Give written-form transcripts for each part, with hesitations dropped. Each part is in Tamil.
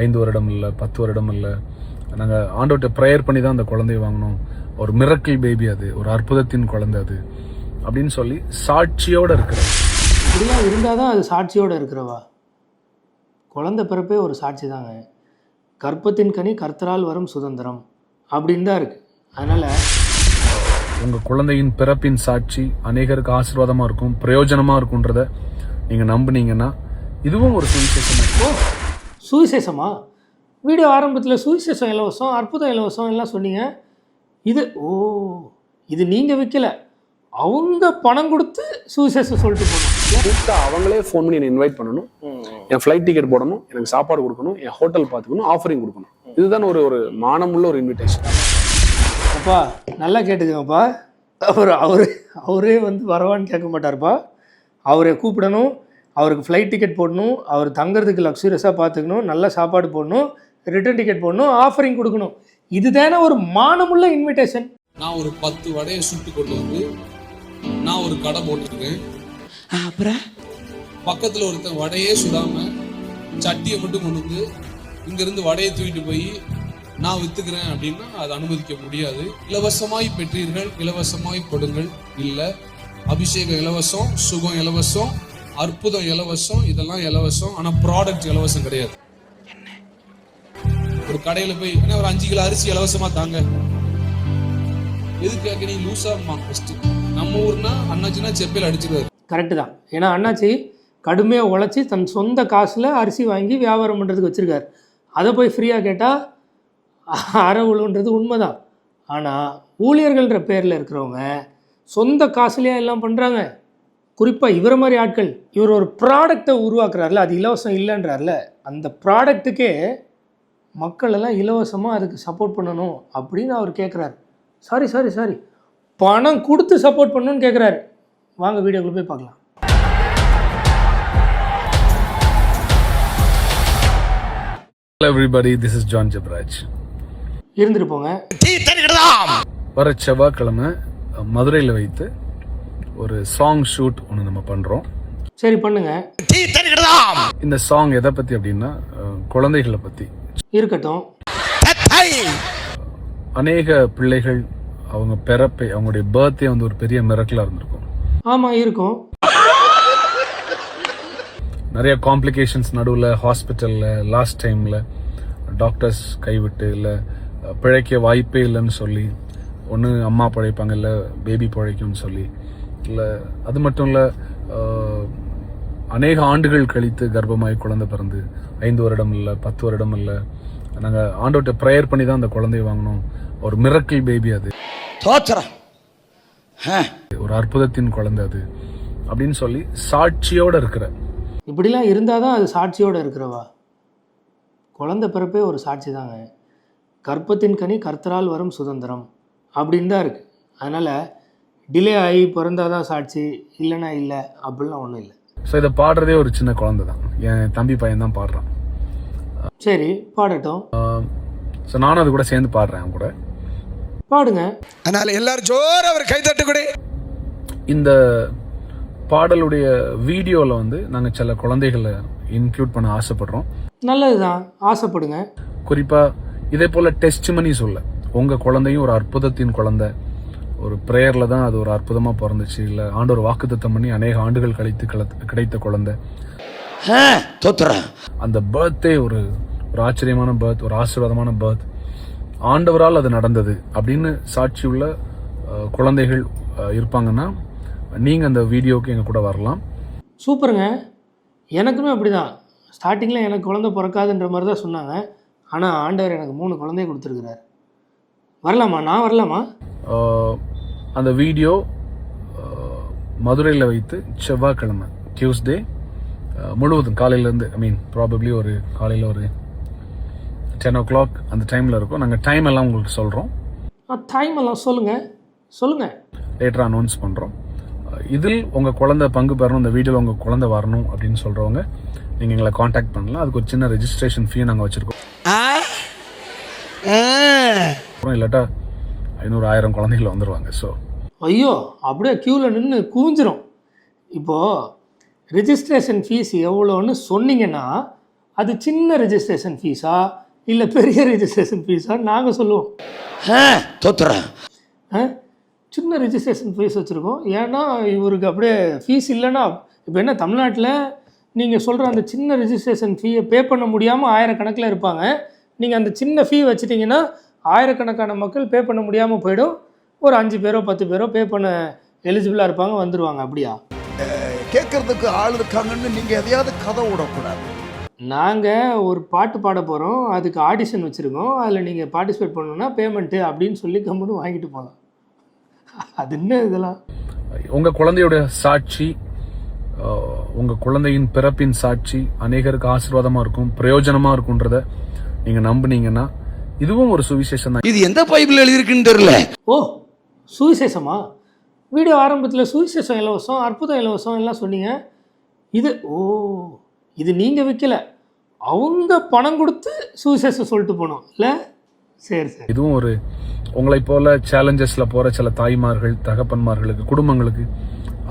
5 வருடம் இல்லை 10 வருடம் இல்லை, நாங்கள் ஆண்டவர்கிட்ட ப்ரேயர் பண்ணி தான் அந்த குழந்தைய வாங்கினோம், ஒரு மிரக்கிள் பேபி, அது ஒரு அற்புதத்தின் குழந்தை அது அப்படின்னு சொல்லி சாட்சியோடு இருக்கிற. இப்படிலாம் இருந்தால் தான் அது சாட்சியோடு இருக்கிறவா. குழந்தை பிறப்பே ஒரு சாட்சி தாங்க. கர்ப்பத்தின் கனி கர்த்தரால் வரும் சுதந்திரம் அப்படின்னு தான் இருக்குது. அதனால் உங்கள் குழந்தையின் பிறப்பின் சாட்சி அநேகருக்கு ஆசீர்வாதமாக இருக்கும், பிரயோஜனமாக இருக்குன்றத நீங்கள் நம்புனீங்கன்னா இதுவும் ஒரு சுவிசேஷம். ஓ, சுவிசேஷமா? வீடியோ ஆரம்பத்தில் சுவிசேஷம் இலவசம், அற்புதம் இலவசம் எல்லாம் சொன்னீங்க. இது நீங்கள் விற்கலை, அவங்க பணம் கொடுத்து சுவிசேஷம் சொல்லிட்டு போகணும். அவங்களே ஃபோன் பண்ணி என்னை இன்வைட் பண்ணணும், என் ஃப்ளைட் டிக்கெட் போடணும், எனக்கு சாப்பாடு கொடுக்கணும், என் ஹோட்டல் பார்த்துக்கணும், ஆஃபரிங் கொடுக்கணும். இதுதான் ஒரு மானமுள்ள ஒரு இன்விடேஷன். அப்பா நல்லா கேட்டுக்கங்கப்பா. அவரே வந்து வரவான்னு கேட்க மாட்டார்ப்பா. அவரை கூப்பிடணும், அவருக்கு ஃப்ளைட் டிக்கெட் போடணும், அவர் தங்குறதுக்கு லக்ஸூரியஸாக பார்த்துக்கணும், நல்ல சாப்பாடு போடணும், ரிட்டர்ன் டிக்கெட் போடணும், ஆஃபரிங் கொடுக்கணும். இதுதானே ஒரு மானமுள்ள இன்விடேஷன். நான் ஒரு 10 வடையை சுட்டு கொண்டு வந்து நான் ஒரு கடை போட்டுருக்கேன். அப்புறம் பக்கத்தில் ஒருத்தன் வடையே சுடாம சட்டியை மட்டும் கொண்டு வந்து இங்கிருந்து வடையை தூக்கிட்டு போய் நான் வித்துக்கிறேன் அப்படின்னா அதை அனுமதிக்க முடியாது. இலவசமாய் பெற்றீர்கள், இலவசமாய் கொடுங்கள். இல்லை, அபிஷேகம் இலவசம், சுகம் இலவசம், அற்புதம் இலவசம், இதெல்லாம் இலவசம். ஆனால் ப்ராடக்ட் இலவசம் கிடையாது. ஒரு கடையில் போய் ஒரு 5 கிலோ அரிசி இலவசமா தாங்க, எதுக்காக நீ லூசாமா? ஃபர்ஸ்ட் நம்ம ஊர்னா அண்ணாச்சினா செப்பையில் அடிச்சிருவாரு. கரெக்டு தான். ஏன்னா அண்ணாச்சி கடுமையாக உழைச்சி தன் சொந்த காசில் அரிசி வாங்கி வியாபாரம் பண்ணுறதுக்கு வச்சுருக்காரு. அதை போய் ஃப்ரீயாக கேட்டால் அறவுழுன்றது உண்மைதான். ஆனால் ஊழியர்கள்ன்ற பேரில் இருக்கிறவங்க சொந்த காசுலேயே எல்லாம் பண்ணுறாங்க. குறிப்பாக இவரை மாதிரி ஆட்கள், இவர் ஒரு ப்ராடக்டை உருவாக்குறாருல, அது இலவசம் இல்லைன்றார்ல, அந்த ப்ராடக்ட்டுக்கே மக்கள் எல்லாம் இலவசமாக அதுக்கு சப்போர்ட் பண்ணணும் அப்படின்னு அவர் கேட்குறாரு. சாரி பணம் கொடுத்து சப்போர்ட் பண்ணணும்னு கேட்குறாரு. வாங்க வீடியோக்குள்ள போய் பார்க்கலாம். Hello everybody, this is John Jabraj. இருந்துட்டு போங்க. வர செவ்வாய்க்கிழமை மதுரையில் வைத்து ஒரு சாங் ஷூட் ஒன்று நம்ம பண்ணுறோம். சரி பண்ணுங்க. இந்த சாங் எதை பற்றி அப்படின்னா குழந்தைகளை பற்றி இருக்கட்டும். அநேக பிள்ளைகள் அவங்க பிறப்பை, அவங்களுடைய பர்த்டே வந்து ஒரு பெரிய மிரக்கலாக இருந்திருக்கும். ஆமாம் இருக்கும். நிறைய காம்ப்ளிகேஷன்ஸ் நடுவில் ஹாஸ்பிட்டலில் லாஸ்ட் டைமில் டாக்டர்ஸ் கைவிட்டு, இல்லை பிழைக்க வாய்ப்பே இல்லைன்னு சொல்லி, ஒன்று அம்மா பிழைப்பாங்க இல்லை பேபி பிழைக்கும்னு சொல்லி, இல்லை அது மட்டும் இல்லை அநேக ஆண்டுகள் கழித்து கர்ப்பமாய் குழந்தை பிறந்து 5 வருடம் இல்லை 10 வருடம் இல்லை, நாங்கள் ஆண்டவர்கிட்ட ப்ரேயர் பண்ணி தான் அந்த குழந்தைய வாங்கினோம், ஒரு மிரக்கிள் பேபி, அது ஒரு அற்புதத்தின் குழந்தை அது அப்படின்னு சொல்லி சாட்சியோடு இருக்கிற. இப்படிலாம் இருந்தால் தான் அது சாட்சியோடு இருக்கிறவா. குழந்தை பிறப்பே ஒரு சாட்சி தாங்க. கர்ப்பத்தின் கனி கர்த்தரால் வரும் சுதந்திரம் அப்படின்னு தான் இருக்குது. அதனால் டிலே ஆகி பிறந்தாதான் சாட்சி, இல்லைன்னா இல்லை அப்படிலாம் ஒன்றும் இல்லை. ஸோ இதை பாடுறதே ஒரு சின்ன குழந்தை தான், என் தம்பி பையன் தான் பாடுறான். சரி பாடட்டும். ஸோ நானும் அது கூட சேர்ந்து பாடுறேன், அவன் கூட பாடுங்க. அதனால எல்லாரும் ஜோர் அவர் கை தட்டு கூட. இந்த பாடலுடைய வீடியோவில் வந்து நாங்கள் சில குழந்தைகளை இன்க்ளூட் பண்ண ஆசைப்படுறோம். நல்லதுதான், ஆசைப்படுங்க. குறிப்பாக இதே போல் டெஸ்டிமனி சொல்ல, உங்கள் குழந்தையும் ஒரு அற்புதத்தின் குழந்தை, ஒரு ப்ரேயரில் தான் அது ஒரு அற்புதமாக பிறந்துச்சு, இல்லை ஆண்டவர் வாக்குத்தத்தம் பண்ணி அநேக ஆண்டுகள் கழித்து கிடைத்த குழந்தை, அந்த பர்த்டே ஒரு ஆச்சரியமான பர்த், ஒரு ஆசீர்வாதமான பர்த், ஆண்டவரால் அது நடந்தது அப்படின்னு சாட்சி உள்ள குழந்தைகள் இருப்பாங்கன்னா நீங்கள் அந்த வீடியோவுக்கு எங்கள் கூட வரலாம். சூப்பருங்க. எனக்குமே அப்படி தான். ஸ்டார்டிங்கில் எனக்கு குழந்தை பிறக்காதுன்ற மாதிரி தான் சொன்னாங்க. ஆனால் ஆண்டவர் எனக்கு 3 குழந்தைய கொடுத்துருக்குறாரு. வரலாமா? நான் வரலாமா? அந்த வீடியோ மதுரையில் வைத்து செவ்வாய்க்கிழமை டியூஸ்டே முழுவதும் காலையிலேருந்து, ப்ராபப்ளி ஒரு காலையில் ஒரு 10 o'clock அந்த டைமில் இருக்கும். நாங்கள் டைம் எல்லாம் உங்களுக்கு சொல்கிறோம். டைம் எல்லாம் சொல்லுங்கள் லேட்டராக அனௌன்ஸ் பண்ணுறோம். இதில் உங்கள் குழந்தை பங்கு பெறணும், இந்த வீடியோவில் உங்கள் குழந்தை வரணும் அப்படின்னு சொல்கிறவங்க நீங்கள் எங்களை காண்டாக்ட் பண்ணலாம். அதுக்கு ஒரு சின்ன ரெஜிஸ்ட்ரேஷன் ஃபீ நாங்கள் வச்சுருக்கோம். இல்லாட்டா 500-1000 குழந்தைகள் வந்துடுவாங்க. ஸோ ஐயோ, அப்படியே க்யூவில் நின்று குவிஞ்சிரும். இப்போது ரெஜிஸ்ட்ரேஷன் ஃபீஸ் எவ்வளோன்னு சொன்னீங்கன்னா அது சின்ன ரெஜிஸ்ட்ரேஷன் ஃபீஸா இல்லை பெரிய ரெஜிஸ்ட்ரேஷன் ஃபீஸா நாங்கள் சொல்லுவோம். தோத்துறேன். சின்ன ரெஜிஸ்ட்ரேஷன் ஃபீஸ் வச்சுருக்கோம். ஏன்னா இவருக்கு அப்படியே ஃபீஸ் இல்லைன்னா இப்போ என்ன தமிழ்நாட்டில் நீங்கள் சொல்கிற அந்த சின்ன ரெஜிஸ்ட்ரேஷன் ஃபீயை பே பண்ண முடியாமல் ஆயிரக்கணக்கில் இருப்பாங்க. நீங்கள் அந்த சின்ன ஃபீ வச்சுட்டிங்கன்னா ஆயிரக்கணக்கான மக்கள் பே பண்ண முடியாமல் போயிடும். ஒரு 5 பேரோ 10 பேரோ பே பண்ண எலிஜிபிளாக இருப்பாங்க, வந்துடுவாங்க. அப்படியா? கேட்கறதுக்கு ஆள் இருக்காங்கன்னு நீங்கள் எதையாவது கதை விடக்கூடாது. நாங்கள் ஒரு பாட்டு பாட போகிறோம், அதுக்கு ஆடிஷன் வச்சுருக்கோம், அதில் நீங்கள் பார்ட்டிசிபேட் பண்ணணுன்னா பேமெண்ட்டு அப்படின்னு சொல்லி கம்முன்னு வாங்கிட்டு போகலாம். அது என்ன இதெல்லாம்? உங்கள் குழந்தையோட சாட்சி, உங்கள் குழந்தையின் பிறப்பின் சாட்சி அநேகருக்கு ஆசீர்வாதமாக இருக்கும், பிரயோஜனமாக இருக்குன்றத நீங்கள் நம்புனீங்கன்னா இதுவும் ஒரு சுவிசேஷம் தான். இது எந்த பைபிள் எழுதியிருக்குன்னு தெரியல. ஓ, சுவிசேஷமா? வீடியோ ஆரம்பத்தில் சுவிசேஷம் இலவசம், அற்புதம் இலவசம் எல்லாம் சொன்னீங்க. இது நீங்கள் விற்கல, அவங்க பணம் கொடுத்து சுவிசேஷம் சொல்லிட்டு போனோம் இல்லை? சரி. இதுவும் ஒரு உங்களைப் போல சேலஞ்சஸில் போகிற சில தாய்மார்கள், தகப்பன்மார்களுக்கு, குடும்பங்களுக்கு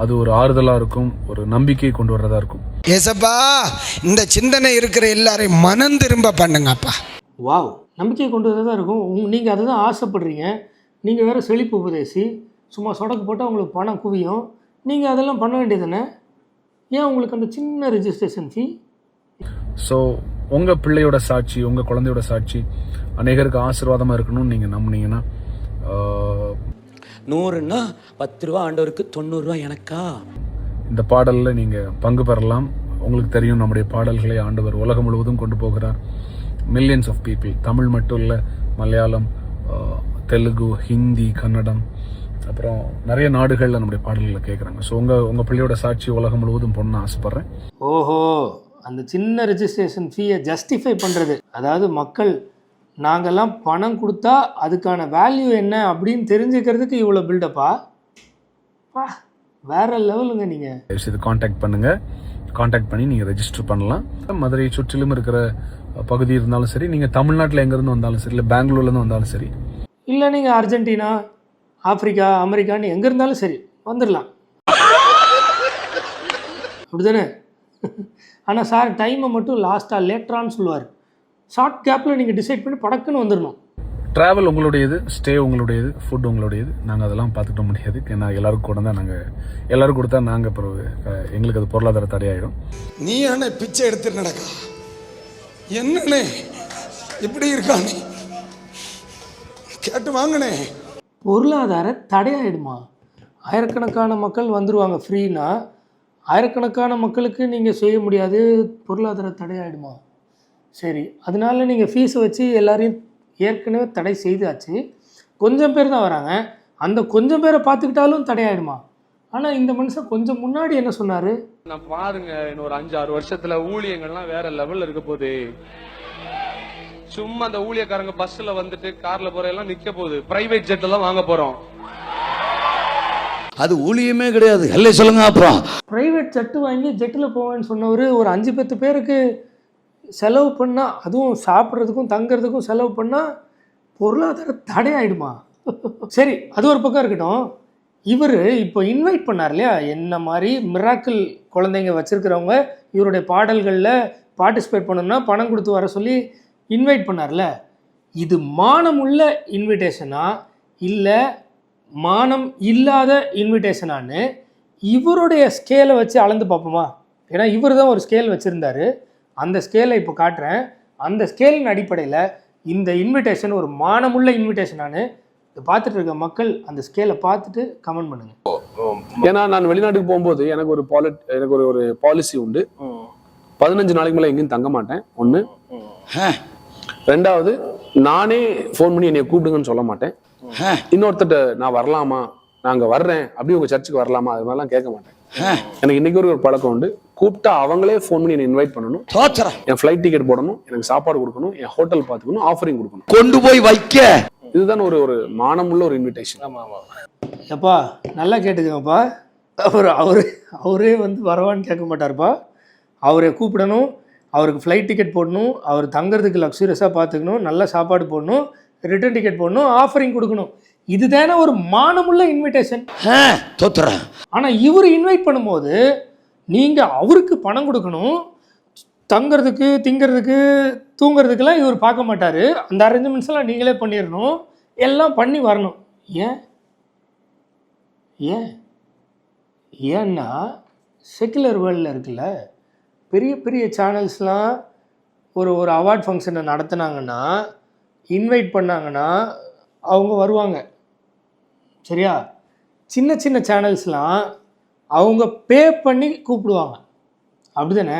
அது ஒரு ஆறுதலாக இருக்கும், ஒரு நம்பிக்கையை கொண்டு வர்றதா இருக்கும். ஏசப்பா, இந்த சிந்தனை இருக்கிற எல்லாரையும் மனம் திரும்ப பண்ணுங்கப்பா. வாவ், நம்பிக்கையை கொண்டு வரதான் இருக்கும். நீங்கள் அதை தான் ஆசைப்படுறீங்க. நீங்கள் வேறு செழிப்பு உபதேசி, சும்மா சொடக்கு போட்டால் உங்களுக்கு பணம் குவியும். நீங்கள் அதெல்லாம் பண்ண வேண்டியதுதானே? ஏன் உங்களுக்கு அந்த சின்ன ரெஜிஸ்ட்ரேஷன் ஃபீ? ஸோ உங்கள் பிள்ளையோட சாட்சி, உங்கள் குழந்தையோட சாட்சி அநேகருக்கு ஆசீர்வாதமாக இருக்கணும்னு நீங்கள் நம்புனீங்கன்னா 100ன்னா 10 ரூபா ஆண்டவருக்கு, 90 ரூபா எனக்கா? இந்த பாடலில் நீங்கள் பங்கு பெறலாம். உங்களுக்கு தெரியும், நம்முடைய பாடல்களை ஆண்டவர் உலகம் முழுவதும் கொண்டு போகிறார். மில்லியன்ஸ் ஆஃப் பீப்புள், தமிழ் மட்டும் இல்லை, மலையாளம், தெலுங்கு, ஹிந்தி, கன்னடம், அப்புறம் நிறைய நாடுகளில் நம்முடைய பாடல்களை கேட்குறாங்க. ஸோ உங்கள் பிள்ளையோட சாட்சி உலகம் முழுவதும் போடணும்னு ஆசைப்பட்றேன். ஓஹோ, அந்த சின்ன ரெஜிஸ்ட்ரேஷன் ஃபீயை ஜஸ்டிஃபை பண்ணுறது, அதாவது மக்கள் நாங்கள்லாம் பணம் கொடுத்தா அதுக்கான வேல்யூ என்ன அப்படின்னு தெரிஞ்சுக்கிறதுக்கு இவ்வளோ பில்டப்பா? வேற லெவலுங்க. நீங்கள் இது காண்டாக்ட் பண்ணி நீங்கள் ரெஜிஸ்டர் பண்ணலாம். மதுரை சுற்றிலும் இருக்கிற பகுதி இருந்தாலும் சரி, நீங்கள் தமிழ்நாட்டில் எங்கேருந்து வந்தாலும் சரி, இல்லை பெங்களூர்லேருந்து வந்தாலும் சரி, இல்லை நீங்கள் அர்ஜென்டினா, ஆப்பிரிக்கா, அமெரிக்கான்னு எங்கே இருந்தாலும் சரி வந்துடலாம். அப்படிதானே? ஆனால் சார் டைமை மட்டும் லாஸ்ட்டாக லேட்டரான்னு சொல்லுவார். ஷார்ட் கேப்பில் நீங்கள் டிசைட் பண்ணி படக்குன்னு வந்துடணும். ட்ராவல் உங்களுடையது, ஸ்டே உங்களுடையது, ஃபுட் உங்களுடையது. நாங்கள் அதெல்லாம் பார்த்துக்க முடியாது. ஏன்னா எல்லாருக்கும் கூட தான் எல்லாரும் கொடுத்தா நாங்கள் பிறகு எங்களுக்கு அது பொருளாதார தடையாயிடும். நீ என்ன பிச்சை எடுத்து நடக்கா? என்னண்ணே இப்படி இருக்கானே, கேட்டு வாங்கண்ணே. பொருளாதார தடையாயிடுமா? ஆயிரக்கணக்கான மக்கள் வந்துடுவாங்க ஃப்ரீனா, ஆயிரக்கணக்கான மக்களுக்கு நீங்கள் செய்ய முடியாது, பொருளாதார தடையாயிடுமா? சரி, அதனால நீங்கள் ஃபீஸை வச்சு எல்லாரையும் ஏற்கனவே தடை செய்தாச்சு. கொஞ்சம் பேர் தான் வராங்க, அந்த கொஞ்சம் பேரை பார்த்துக்கிட்டாலும் தடையாயிடுமா? ஆனால் இந்த மனுஷன் கொஞ்சம் முன்னாடி என்ன சொன்னார்? நான் பாருங்க, இன்னும் ஒரு 5-6 வருஷத்துல ஊழியங்கள்லாம் வேற லெவல்ல இருக்க போகுது. சும்மா அந்த ஊழியக்காரங்க பஸ்ல வந்துட்டு கார்ல போற எல்லாம் நிக்க போகுது. பிரைவேட் ஜெட் எல்லாம் வாங்க போறோம். அது ஊழியமே கிடையாது. இல்லை சொல்லுங்க. அப்புறம் பிரைவேட் ஜெட்டு வாங்கி ஜெட்டில் போவேன்னு சொன்னவர் ஒரு 5-10 பேருக்கு செலவு பண்ணால், அதுவும் சாப்பிட்றதுக்கும் தங்கிறதுக்கும் செலவு பண்ணால் பொருளாதார தடையாயிடுமா? சரி, அது ஒரு பக்கம் இருக்கட்டும். இவர் இப்போ இன்வைட் பண்ணார் இல்லையா, என்ன மாதிரி மிராக்கிள் குழந்தைங்க வச்சுருக்கிறவங்க இவருடைய பாடல்களில் பார்ட்டிசிபேட் பண்ணணும்னா பணம் கொடுத்து வர சொல்லி இன்வைட் பண்ணார்ல, இது மானமுள்ள இன்விடேஷனா இல்லை மானம் இல்லாத இன்விடேஷனான்னு இவருடைய ஸ்கேலை வச்சு அளந்து பார்ப்போமா? ஏன்னா இவர் தான் ஒரு ஸ்கேல் வச்சுருந்தார். அந்த ஸ்கேலை இப்போ காட்டுறேன். அந்த ஸ்கேலின் அடிப்படையில் இந்த இன்விடேஷன் ஒரு மானமுள்ள இன்விடேஷனானு பார்த்துட்டு இருக்க மக்கள் அந்த ஸ்கேலை பார்த்துட்டு கமெண்ட் பண்ணுங்க. ஏன்னா நான் வெளிநாட்டுக்கு போகும்போது எனக்கு ஒரு பாலிசி உண்டு. 15 நாளைக்கு மேலே எங்கேயும் தங்க மாட்டேன். 1. 2வது, நானே ஃபோன் பண்ணி என்னை கூப்பிடுங்கன்னு சொல்ல மாட்டேன். இன்னொருத்தட்ட நான் வரலாமா, நாங்க வர்றேன் அப்படி உங்க சர்ச்சுக்கு வரலாமா, அது மாதிரிலாம் கேட்க மாட்டேன். எனக்கு இன்னைக்கு ஒரு பழக்கம் உண்டு. கூப்பிட்டா அவங்களே ஃபோன் பண்ணி என்னை இன்வைட் பண்ணணும், என் ஃபிளைட் டிக்கெட் போடணும், எனக்கு சாப்பாடு கொடுக்கணும், என் ஹோட்டல் பார்த்துக்கணும், ஆஃபரிங் கொடுக்கணும், கொண்டு போய் வைக்க. இதுதான் ஒரு மானமுள்ள ஒரு இன்விடேஷன். எப்பா நல்லா கேட்டுக்கங்கப்பா. அவரே வந்து வரவான்னு கேட்க மாட்டார்ப்பா. அவரை கூப்பிடணும், அவருக்கு ஃப்ளைட் டிக்கெட் போடணும், அவர் தங்குறதுக்கு லக்ஸூரியஸாக பார்த்துக்கணும், நல்ல சாப்பாடு போடணும், ரிட்டர்ன் டிக்கெட் போடணும், ஆஃபரிங் கொடுக்கணும். இதுதானே ஒரு மானமுள்ள இன்விடேஷன். ஆனால் இவர் இன்வைட் பண்ணும்போது நீங்கள் அவருக்கு பணம் கொடுக்கணும், தங்குறதுக்கு திங்கிறதுக்கு தூங்குறதுக்கெல்லாம் இவர் பார்க்க மாட்டார். அந்த அரேஞ்ச்மெண்ட்ஸ் எல்லாம் நீங்களே பண்ணிடணும், எல்லாம் பண்ணி வரணும். ஏன் ஏன் ஏன்னா செக்குலர் வேர்ல்டில் இருக்குல்ல, பெரிய பெரிய சேனல்ஸ்லாம் ஒரு அவார்ட் ஃபங்க்ஷனை நடத்துனாங்கன்னா, இன்வைட் பண்ணாங்கன்னா அவங்க வருவாங்க, சரியா? சின்ன சின்ன சேனல்ஸ்லாம் அவங்க பே பண்ணி கூப்பிடுவாங்க, அப்படி தானே?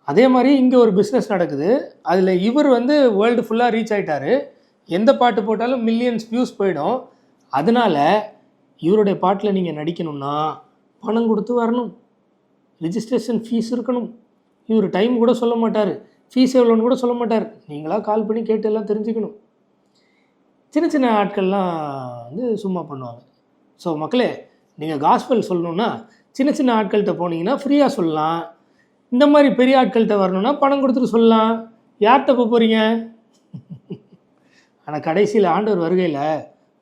அதே மாதிரி இங்கே ஒரு பிஸ்னஸ் நடக்குது. அதில் இவர் வந்து வேர்ல்டு ஃபுல்லாக ரீச் ஆகிட்டார். எந்த பாட்டு போட்டாலும் மில்லியன்ஸ் வியூஸ் போயிடும். அதனால் இவருடைய பாட்டில் நீங்கள் நடிக்கணும்னா பணம் கொடுத்து வரணும், ரிஜிஸ்ட்ரேஷன் ஃபீஸ் இருக்கணும். இவர் டைம் கூட சொல்ல மாட்டார், ஃபீஸ் எவ்வளோன்னு கூட சொல்ல மாட்டார். நீங்களாக கால் பண்ணி கேட்டு எல்லாம் தெரிஞ்சுக்கணும். சின்ன சின்ன ஆட்கள்லாம் வந்து சும்மா பண்ணுவாங்க. ஸோ மக்களே, நீங்கள் காஸ்பல் சொல்லணுன்னா சின்ன சின்ன ஆட்கள்கிட்ட போனீங்கன்னா ஃப்ரீயாக சொல்லலாம். இந்த மாதிரி பெரிய ஆட்கள்கிட்ட வரணுன்னா பணம் கொடுத்துட்டு சொல்லலாம். யார்கிட்ட போக போகிறீங்க? ஆனால் கடைசியில் ஆண்டவர் வருகையில்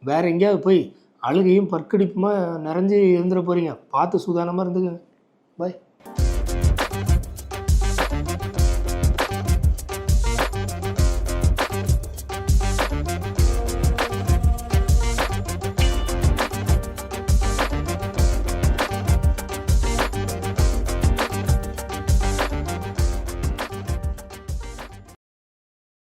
வேறு எங்கேயாவது போய் அழுகையும் பற்கடிப்புமா நிறைஞ்சு இருந்துட போகிறீங்க. பார்த்து சூதானமாக இருந்துக்குங்க. பாய்.